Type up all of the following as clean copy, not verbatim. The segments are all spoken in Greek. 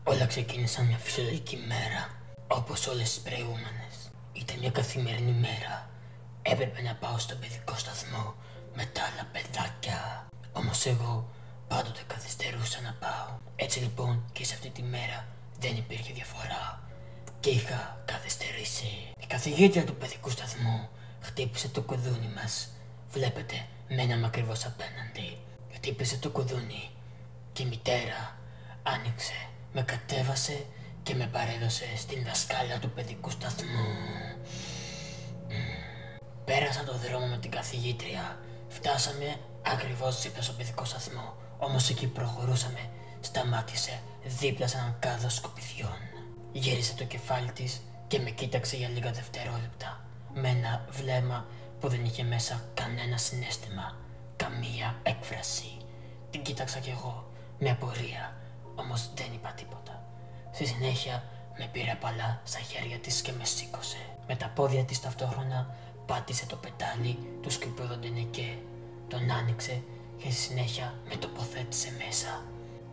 Όλα ξεκίνησαν μια φυσιολογική μέρα, όπως όλες τις προηγούμενες. Ήταν μια καθημερινή μέρα. Έπρεπε να πάω στον παιδικό σταθμό με τα άλλα παιδάκια. Όμως εγώ πάντοτε καθυστερούσα να πάω. Έτσι λοιπόν και σε αυτή τη μέρα δεν υπήρχε διαφορά και είχα καθυστερήσει. Η καθηγήτρια του παιδικού σταθμού χτύπησε το κουδούνι μας. Βλέπετε, μέναμε ακριβώς απέναντι. Χτύπησε το κουδούνι και η μητέρα άνοιξε, με κατέβασε και με παρέδωσε στην δασκάλα του παιδικού σταθμού. Πέρασα το δρόμο με την καθηγήτρια. Φτάσαμε ακριβώς δίπλα στο παιδικό σταθμό. Όμως εκεί προχωρούσαμε, σταμάτησε δίπλα σε έναν κάδο σκουπιδιών. Γύρισε το κεφάλι της και με κοίταξε για λίγα δευτερόλεπτα, με ένα βλέμμα που δεν είχε μέσα κανένα συναίσθημα, καμία έκφραση. Την κοίταξα κι εγώ με απορία, όμως δεν είπα τίποτα. Στη συνέχεια με πήρε απαλά στα χέρια της και με σήκωσε. Με τα πόδια της ταυτόχρονα πάτησε το πετάλι του σκουπιδοντενεκέ, τον άνοιξε και στη συνέχεια με τοποθέτησε μέσα,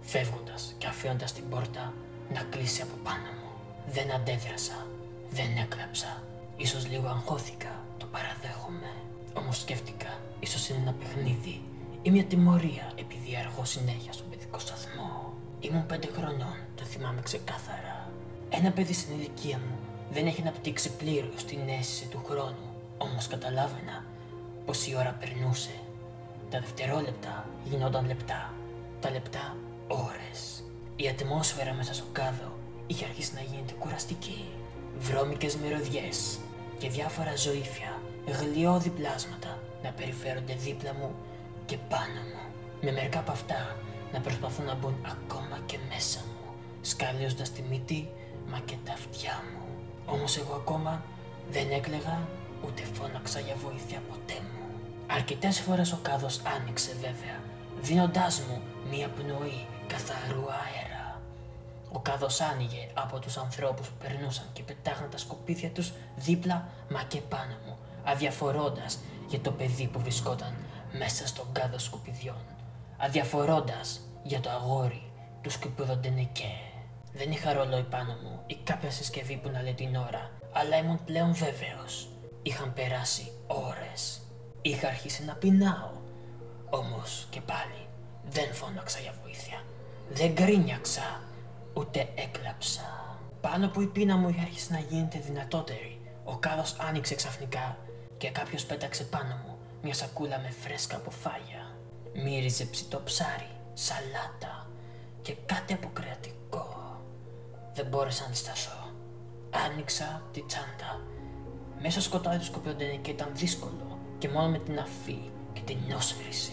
φεύγοντας και αφήνοντας την πόρτα να κλείσει από πάνω μου. Δεν αντέδρασα, δεν έκλαψα, ίσως λίγο αγχώθηκα, το παραδέχομαι. Όμως σκέφτηκα, ίσως είναι ένα παιχνίδι ή μια τιμωρία επειδή αργώ συνέχεια στον παιδικό σταθμό. Ήμουν 5 χρονών, το θυμάμαι ξεκάθαρα. Ένα παιδί στην ηλικία μου δεν έχει αναπτύξει πλήρως την αίσθηση του χρόνου, όμως καταλάβαινα πως η ώρα περνούσε. Τα δευτερόλεπτα γινόταν λεπτά, τα λεπτά ώρες. Η ατμόσφαιρα μέσα στο κάδο είχε αρχίσει να γίνεται κουραστική. Βρώμικες μυρωδιές και διάφορα ζωήφια, γλιώδη πλάσματα να περιφέρονται δίπλα μου και πάνω μου, με μερικά από αυτά να προσπαθούν να μπουν ακόμα και μέσα μου, σκαλίζοντας τη μύτη μα και τα αυτιά μου. Όμως εγώ ακόμα δεν έκλαιγα ούτε φώναξα για βοήθεια ποτέ μου. Αρκετές φορές ο κάδος άνοιξε βέβαια, δίνοντάς μου μία πνοή καθαρού αέρα. Ο κάδος άνοιγε από τους ανθρώπους που περνούσαν και πετάγαν τα σκουπίδια τους δίπλα μα και πάνω μου, αδιαφορώντας για το παιδί που βρισκόταν μέσα στον κάδο σκουπιδιών, αδιαφορώντας για το αγόρι του σκουπιδοντενεκέ. Δεν είχα ρολόι πάνω μου ή κάποια συσκευή που να λέει την ώρα, αλλά ήμουν πλέον βέβαιος. Είχαν περάσει ώρες. Είχα αρχίσει να πεινάω. Όμως και πάλι δεν φώναξα για βοήθεια. Δεν γκρίνιαξα, ούτε έκλαψα. Πάνω που η πείνα μου είχε αρχίσει να γίνεται δυνατότερη, ο κάδος άνοιξε ξαφνικά και κάποιος πέταξε πάνω μου μια σακούλα με φρέσκα αποφάγια. Μύριζε ψητό ψάρι, σαλάτα και κάτι αποκρεατικό. Δεν μπόρεσα να αντισταθώ. Άνοιξα τη τσάντα. Μέσα στο σκοτάδι του σκουπιοντενεκέ ήταν δύσκολο και μόνο με την αφή και την όσφρηση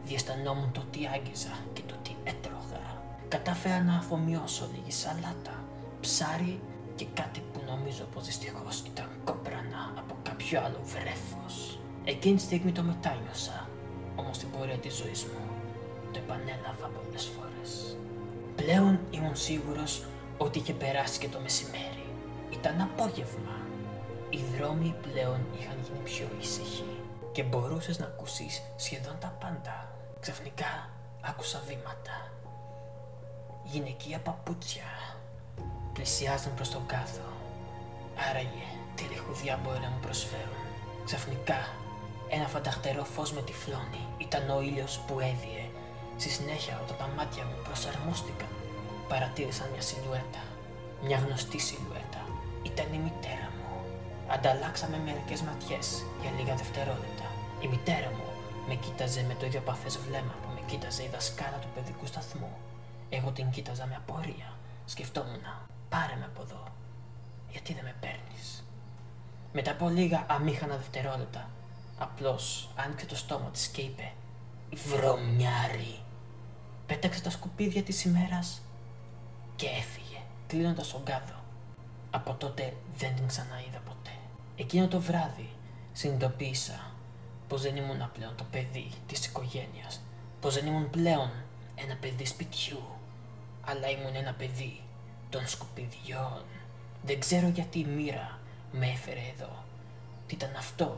διαισθανόμουν το τι άγγιζα και το τι έτρωγα. Κατάφερα να αφομοιώσω λίγη σαλάτα, ψάρι και κάτι που νομίζω πως δυστυχώς ήταν κόπρανα από κάποιο άλλο βρέφος. Εκείνη τη στιγμή το μετάνιωσα, όμως στην πορεία της ζωής μου το επανέλαβα πολλές φορές. Πλέον ήμουν σίγουρος ότι είχε περάσει και το μεσημέρι. Ήταν απόγευμα. Οι δρόμοι πλέον είχαν γίνει πιο ήσυχοι και μπορούσες να ακούσεις σχεδόν τα πάντα. Ξαφνικά άκουσα βήματα. Γυναικεία παπούτσια πλησιάζαν προς τον κάδο. Άραγε τι λιχουδιά μπορεί να μου προσφέρουν. Ξαφνικά ένα φανταχτερό φως με τυφλώνει. Ήταν ο ήλιος που έδιε. Στη συνέχεια όταν τα μάτια μου προσαρμόστηκαν, παρατήρησαν μια σιλουέτα. Μια γνωστή σιλουέτα. Ήταν η μητέρα μου. Ανταλλάξαμε μερικές ματιές για λίγα δευτερόλεπτα. Η μητέρα μου με κοίταζε με το ίδιο παθές βλέμμα που με κοίταζε η δασκάλα του παιδικού σταθμού. Εγώ την κοίταζα με απορία. Σκεφτόμουνα, πάρε με από εδώ. Γιατί δεν με παίρνεις? Μετά από λίγα αμήχανα δευτερόλεπτα, απλώς άνοιξε το στόμα της και είπε «Βρωμιάρη». Πέταξε τα σκουπίδια της ημέρας και έφυγε, κλείνοντας τον κάδο. Από τότε δεν την ξαναείδα ποτέ. Εκείνο το βράδυ συνειδητοποίησα πως δεν ήμουν πλέον το παιδί της οικογένειας, πως δεν ήμουν πλέον ένα παιδί σπιτιού, αλλά ήμουν ένα παιδί των σκουπιδιών. Δεν ξέρω γιατί η μοίρα με έφερε εδώ. Τι ήταν αυτό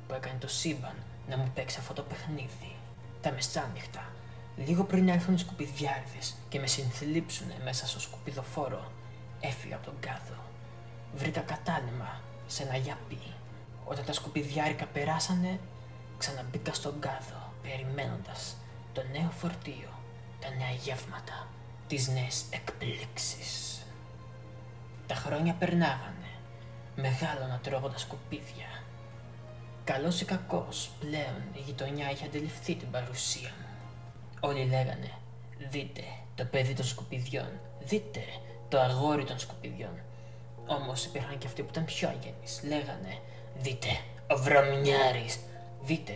που έκανε το σύμπαν να μου παίξει αυτό το παιχνίδι. Τα μεσάνυχτα Λίγο πριν έρθουν οι σκουπιδιάριδες και με συνθλίψουνε μέσα στο σκουπιδοφόρο, έφυγα από τον κάδο. Βρήκα κατάλημα σε ένα γιαπί. Όταν τα σκουπιδιάρικα περάσανε, ξαναμπήκα στον κάδο, περιμένοντας το νέο φορτίο, τα νέα γεύματα, τις νέες εκπλήξεις. Τα χρόνια περνάγανε, μεγάλωνα τρώγοντας σκουπίδια. Καλός ή κακός, πλέον η γειτονιά είχε αντιληφθεί την παρουσία μου. Όλοι λέγανε, δείτε το παιδί των σκουπιδιών, δείτε το αγόρι των σκουπιδιών. Όμως υπήρχαν και αυτοί που ήταν πιο αγενείς, λέγανε, δείτε ο βρωμιάρης, δείτε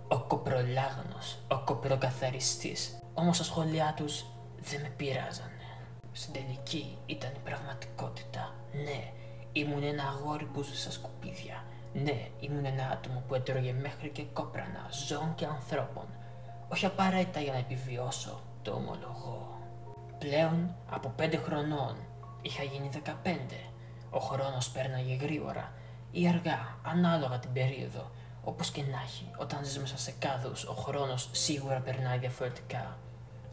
ο κοπρολάγνος, ο κοπροκαθαριστής. Όμως τα σχόλιά τους δεν με πειράζανε. Στην τελική ήταν η πραγματικότητα. Ναι, ήμουν ένα αγόρι που ζούσε στα σκουπίδια. Ναι, ήμουν ένα άτομο που έτρωγε μέχρι και κόπρανα ζώων και ανθρώπων. Όχι απαραίτητα για να επιβιώσω, το ομολογώ. Πλέον από 5 χρονών είχα γίνει 15. Ο χρόνος πέρναγε γρήγορα ή αργά, ανάλογα την περίοδο. Όπως και να έχει, όταν ζεις μέσα σε κάδους, ο χρόνος σίγουρα περνάει διαφορετικά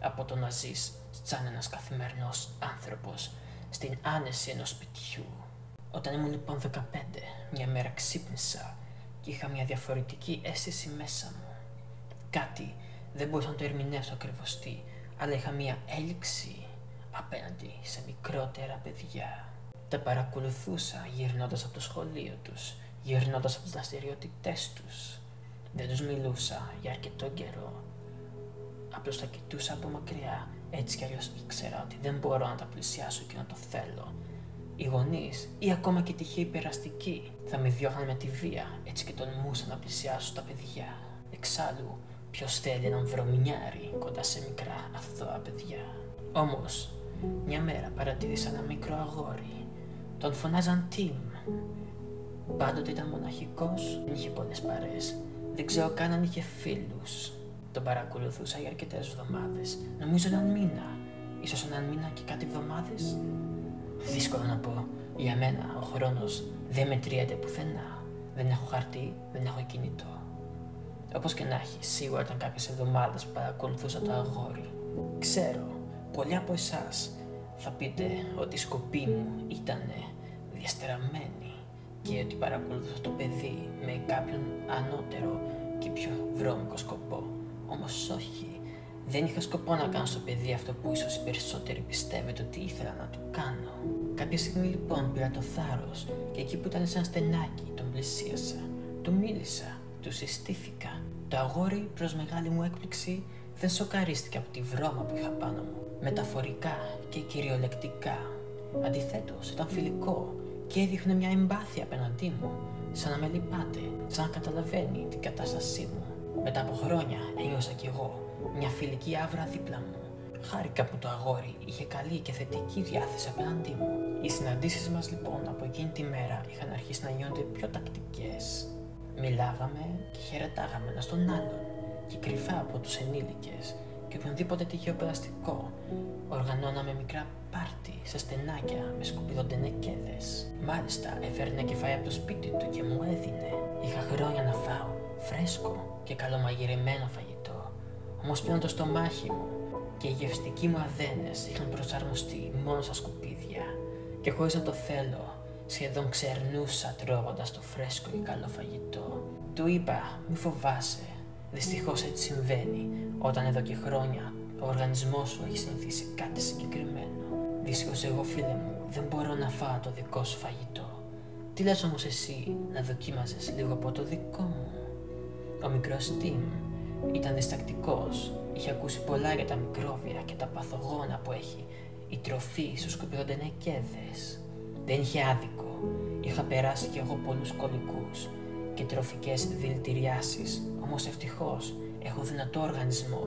από το να ζεις σαν ένας καθημερινός άνθρωπος στην άνεση ενός σπιτιού. Όταν ήμουν λοιπόν 15, μια μέρα ξύπνησα και είχα μια διαφορετική αίσθηση μέσα μου. Κάτι δεν μπορούσα να το ερμηνεύσω ακριβώς τι, αλλά είχα μια έλξη απέναντι σε μικρότερα παιδιά. Τα παρακολουθούσα γυρνώντας από το σχολείο τους, γυρνώντας από τις δραστηριότητές τους. Δεν τους μιλούσα για αρκετό καιρό. Απλώς τα κοιτούσα από μακριά, έτσι κι αλλιώς ήξερα ότι δεν μπορώ να τα πλησιάσω και να το θέλω. Οι γονείς ή ακόμα και τυχαίοι περαστικοί θα με διώχναν με τη βία, έτσι και τολμούσα να πλησιάσω τα παιδιά. Εξάλλου, ποιος θέλει έναν βρωμινιάρη κοντά σε μικρά αθώα παιδιά. Όμως, μια μέρα παρατήρησα ένα μικρό αγόρι. Τον φωνάζαν Tim. Πάντοτε ήταν μοναχικός, δεν είχε πολλές παρέες. Δεν ξέρω καν αν είχε φίλους. Τον παρακολουθούσα για αρκετές εβδομάδες. Νομίζω έναν μήνα. Ίσως έναν μήνα και κάτι εβδομάδες. Δύσκολο να πω. Για μένα ο χρόνος δεν μετριέται πουθενά. Δεν έχω χαρτί, δεν έχω κινητό. Όπως και να έχει, σίγουρα ήταν κάποιες εβδομάδες που παρακολουθούσα το αγόρι. Ξέρω, πολλοί από εσάς θα πείτε ότι η σκοπή μου ήταν διαστραμμένη και ότι παρακολουθούσα το παιδί με κάποιον ανώτερο και πιο βρώμικο σκοπό. Όμως όχι, δεν είχα σκοπό να κάνω στο παιδί αυτό που ίσως οι περισσότεροι πιστεύετε ότι ήθελα να του κάνω. Κάποια στιγμή λοιπόν πήρα το θάρρος και εκεί που ήταν σε ένα στενάκι τον πλησίασα, του μίλησα, του συστήθηκα. Το αγόρι προς μεγάλη μου έκπληξη δεν σοκαρίστηκε από τη βρώμα που είχα πάνω μου, μεταφορικά και κυριολεκτικά. Αντιθέτως ήταν φιλικό και έδειχνε μια εμπάθεια απέναντί μου, σαν να με λυπάται, σαν να καταλαβαίνει την κατάστασή μου. Μετά από χρόνια ένιωσα κι εγώ μια φιλική άβρα δίπλα μου. Χάρηκα που το αγόρι είχε καλή και θετική διάθεση απέναντί μου. Οι συναντήσεις μας λοιπόν από εκείνη τη μέρα είχαν αρχίσει να γίνονται πιο τακτικές. Μιλάγαμε και χαιρετάγαμε ένας τον άλλον και κρυφά από τους ενήλικες και οποιονδήποτε τυχαίο περαστικό οργανώναμε μικρά πάρτι σε στενάκια με σκουπιδοντενεκέδες. Μάλιστα έφερνε κεφάλι από το σπίτι του και μου έδινε. Είχα χρόνια να φάω φρέσκο και καλομαγειρεμένο φαγητό. Όμως πλέον το στομάχι μου και οι γευστικοί μου αδένες είχαν προσαρμοστεί μόνο στα σκουπίδια και χωρίς να το θέλω σχεδόν ξερνούσα τρώγοντας το φρέσκο και καλό φαγητό. Του είπα, μη φοβάσαι. Δυστυχώς έτσι συμβαίνει όταν εδώ και χρόνια ο οργανισμός σου έχει συνηθίσει κάτι συγκεκριμένο. Δυστυχώς εγώ, φίλε μου, δεν μπορώ να φάω το δικό σου φαγητό. Τι λες όμως εσύ να δοκίμαζες λίγο από το δικό μου? Ο μικρός Tim ήταν διστακτικός. Είχε ακούσει πολλά για τα μικρόβια και τα παθογόνα που έχει η τροφή στους σκουπιδοντενεκέδες. Δεν είχε άδικο. Είχα περάσει κι εγώ πολλούς κολικούς και τροφικές δηλητηριάσεις, όμως ευτυχώς έχω δυνατό οργανισμό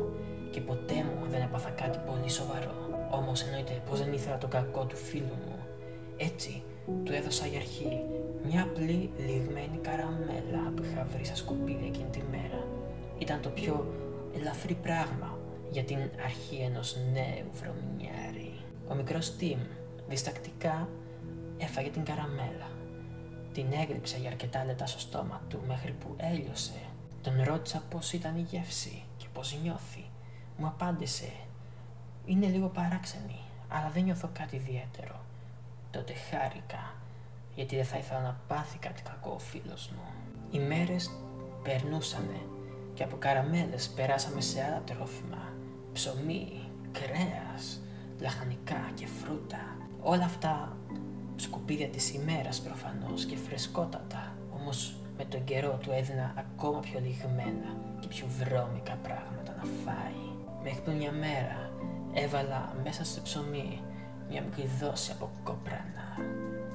και ποτέ μου δεν έπαθα κάτι πολύ σοβαρό. Όμως εννοείται πως δεν ήθελα το κακό του φίλου μου. Έτσι του έδωσα για αρχή μια απλή λιγμένη καραμέλα που είχα βρει στα σκουπίδια εκείνη τη μέρα. Ήταν το πιο ελαφρύ πράγμα για την αρχή ενός νέου βρωμινιάρη. Ο μικρός Tim διστακτικά έφαγε την καραμέλα. Την έγλειψε για αρκετά λεπτά στο στόμα του μέχρι που έλειωσε. Τον ρώτησα πώς ήταν η γεύση και πώς νιώθει. Μου απάντησε: είναι λίγο παράξενη, αλλά δεν νιώθω κάτι ιδιαίτερο. Τότε χάρηκα, γιατί δεν θα ήθελα να πάθει κάτι κακό ο φίλος μου. Οι μέρες περνούσανε και από καραμέλες περάσαμε σε άλλα τρόφιμα. Ψωμί, κρέας, λαχανικά και φρούτα. Όλα αυτά σκουπίδια της ημέρας προφανώς και φρεσκότατα, όμως με τον καιρό του έδινα ακόμα πιο λιγμένα και πιο βρώμικα πράγματα να φάει. Μέχρι που μια μέρα έβαλα μέσα στο ψωμί μια μικρή δόση από κόπρανα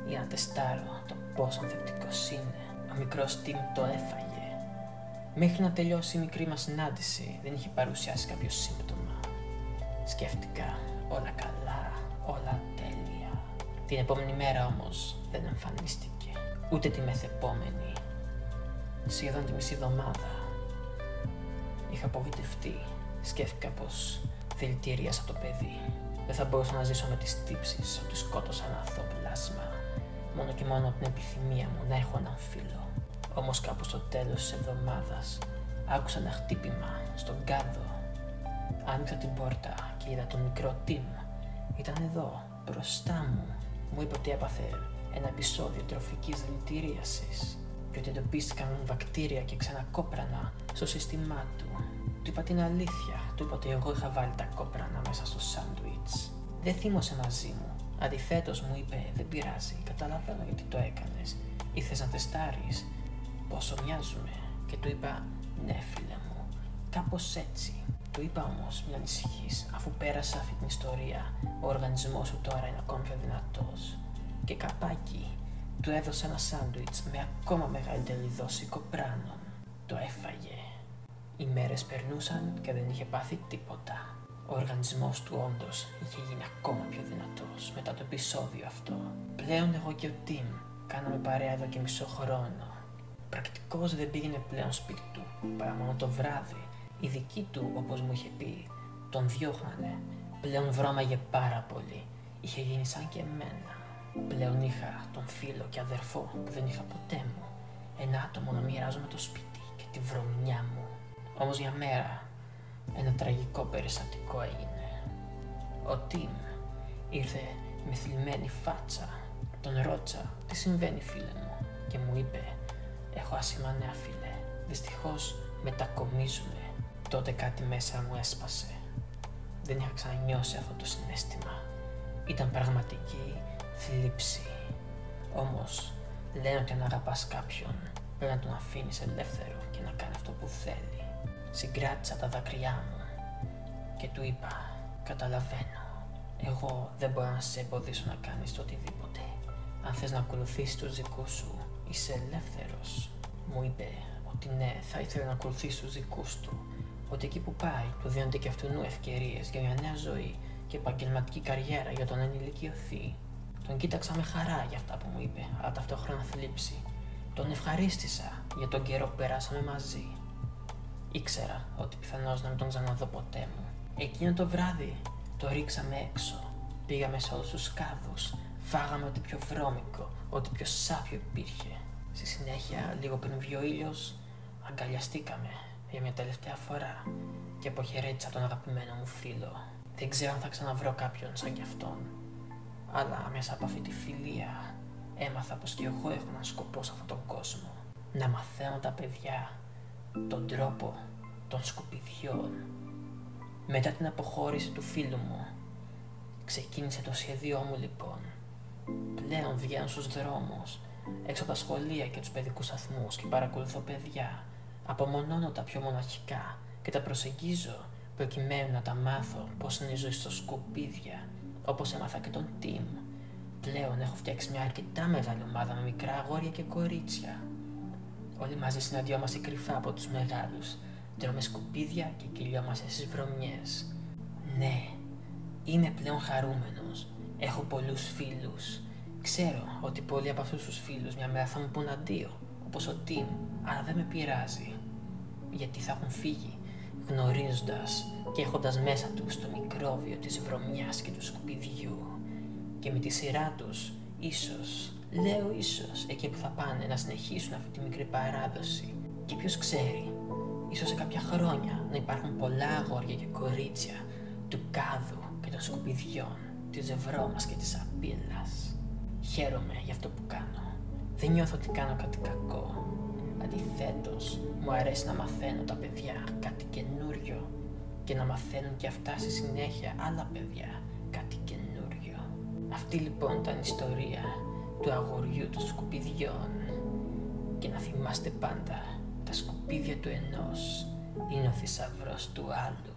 για να τεστάρω το πόσο ανθεκτικός είναι. Ο μικρός Τιμ το έφαγε. Μέχρι να τελειώσει η μικρή μας συνάντηση δεν είχε παρουσιάσει κάποιο σύμπτωμα. Σκέφτηκα όλα καλά, όλα τέλεια. Την επόμενη μέρα όμως δεν εμφανίστηκε, ούτε τη μεθεπόμενη. Σχεδόν τη μισή εβδομάδα είχα απογοητευτεί. Σκέφτηκα πως δηλητηρίασα το παιδί. Δεν θα μπορούσα να ζήσω με τις τύψεις ότι σκότωσα ένα αθώο πλάσμα, μόνο και μόνο από την επιθυμία μου να έχω έναν φίλο. Όμως κάπου στο τέλος της εβδομάδας άκουσα ένα χτύπημα στον κάδο. Άνοιξα την πόρτα και είδα τον μικρό Τιμ. Ήταν εδώ, μπροστά μου. Μου είπε ότι έπαθε ένα επεισόδιο τροφικής δηλητηρίασης και ότι εντοπίστηκαν βακτήρια και ξένα κόπρανα στο σύστημά του. Του είπα την αλήθεια, του είπα ότι εγώ είχα βάλει τα κόπρανα μέσα στο σάντουιτς. Δεν θύμωσε μαζί μου. Αντιθέτως μου είπε: δεν πειράζει, καταλαβαίνω γιατί το έκανες. Ήθες να τεστάρεις πόσο μοιάζουμε? Και του είπα: ναι, φίλε μου, κάπως έτσι. Του είπα όμως: μην ανησυχείς, αφού πέρασα αυτή την ιστορία, ο οργανισμός σου τώρα είναι ακόμη πιο δυνατός. Και καπάκι, του έδωσα ένα σάντουιτς με ακόμα μεγαλύτερη δόση κοπράνων. Το έφαγε. Οι μέρες περνούσαν και δεν είχε πάθει τίποτα. Ο οργανισμός του όντως είχε γίνει ακόμα πιο δυνατός μετά το επεισόδιο αυτό. Πλέον εγώ και ο Τιμ κάναμε παρέα εδώ και μισό χρόνο. Πρακτικώς δεν πήγαινε πλέον σπίτι του, παρά μόνο το βράδυ. Οι δικοί του, όπως μου είχε πει, τον διώχνανε. Πλέον βρώμαγε πάρα πολύ. Είχε γίνει σαν και εμένα. Πλέον είχα τον φίλο και αδερφό που δεν είχα ποτέ μου. Ένα άτομο να μοιράζομαι το σπίτι και τη βρωμιά μου. Όμως μια μέρα ένα τραγικό περιστατικό έγινε. Ο Τιμ ήρθε με θλιμμένη φάτσα. Τον ρώτησα τι συμβαίνει, φίλε μου, και μου είπε: έχω άσχημα νέα, φίλε. Δυστυχώς μετακομίζουμε. Τότε κάτι μέσα μου έσπασε. Δεν είχα ξανανιώσει αυτό το συναίσθημα. Ήταν πραγματική θλίψη. Όμως λένε ότι αν αγαπάς κάποιον πρέπει να τον αφήνεις ελεύθερο και να κάνει αυτό που θέλει. Συγκράτησα τα δάκρυά μου και του είπα: καταλαβαίνω. Εγώ δεν μπορώ να σε εμποδίσω να κάνεις το οτιδήποτε. Αν θες να ακολουθήσεις τους δικούς σου, είσαι ελεύθερος. Μου είπε ότι ναι, θα ήθελε να ακολουθήσει τους δικούς του. Ότι εκεί που πάει, του δίνονται και αυτού ευκαιρίες για μια νέα ζωή και επαγγελματική καριέρα για τον ενηλικιωθεί. Τον κοίταξα με χαρά για αυτά που μου είπε, αλλά ταυτόχρονα θλίψη. Τον ευχαρίστησα για τον καιρό που περάσαμε μαζί. Ήξερα ότι πιθανώς να μην τον ξαναδώ ποτέ μου. Εκείνο το βράδυ το ρίξαμε έξω. Πήγαμε σε όλους τους κάδους. Φάγαμε ό,τι πιο βρώμικο, ό,τι πιο σάπιο υπήρχε. Στη συνέχεια, λίγο πριν βγει ο ήλιος, αγκαλιαστήκαμε για μια τελευταία φορά και αποχαιρέτησα τον αγαπημένο μου φίλο. Δεν ξέρω αν θα ξαναβρω κάποιον σαν κι αυτόν, αλλά μέσα από αυτή τη φιλία έμαθα πως και εγώ έχω έναν σκοπό σε αυτόν τον κόσμο. Να μαθαίνω τα παιδιά τον τρόπο των σκουπιδιών. Μετά την αποχώρηση του φίλου μου, ξεκίνησε το σχέδιό μου λοιπόν. Πλέον βγαίνω στους δρόμους, έξω από τα σχολεία και τους παιδικούς σταθμούς και παρακολουθώ παιδιά. Απομονώνω τα πιο μοναχικά και τα προσεγγίζω προκειμένου να τα μάθω πώς είναι η ζωή στο σκουπίδια, όπως έμαθα και τον Τιμ. Πλέον έχω φτιάξει μια αρκετά μεγάλη ομάδα με μικρά αγόρια και κορίτσια. Όλοι μαζί συναντιόμαστε κρυφά από τους μεγάλους, τρώμε σκουπίδια και κυλιόμαστε στις βρωμιές. Ναι, είμαι πλέον χαρούμενος. Έχω πολλούς φίλους. Ξέρω ότι πολλοί από αυτούς τους φίλους μια μέρα θα μου πουν αντίο, όπως ο Τιμ, αλλά δεν με πειράζει. Γιατί θα έχουν φύγει, γνωρίζοντας και έχοντας μέσα τους το μικρόβιο της βρωμιάς και του σκουπιδιού. Και με τη σειρά τους, ίσως, λέω ίσως, εκεί που θα πάνε να συνεχίσουν αυτή τη μικρή παράδοση. Και ποιος ξέρει, ίσως σε κάποια χρόνια να υπάρχουν πολλά αγόρια και κορίτσια του κάδου και των σκουπιδιών, της βρώμας και της απειλάς. Χαίρομαι για αυτό που κάνω. Δεν νιώθω ότι κάνω κάτι κακό. Αντιθέτως, μου αρέσει να μαθαίνω τα παιδιά κάτι καινούριο και να μαθαίνουν και αυτά στη συνέχεια άλλα παιδιά κάτι καινούριο. Αυτή λοιπόν ήταν η ιστορία του αγοριού των σκουπιδιών. Και να θυμάστε πάντα, τα σκουπίδια του ενός είναι ο θησαυρός του άλλου.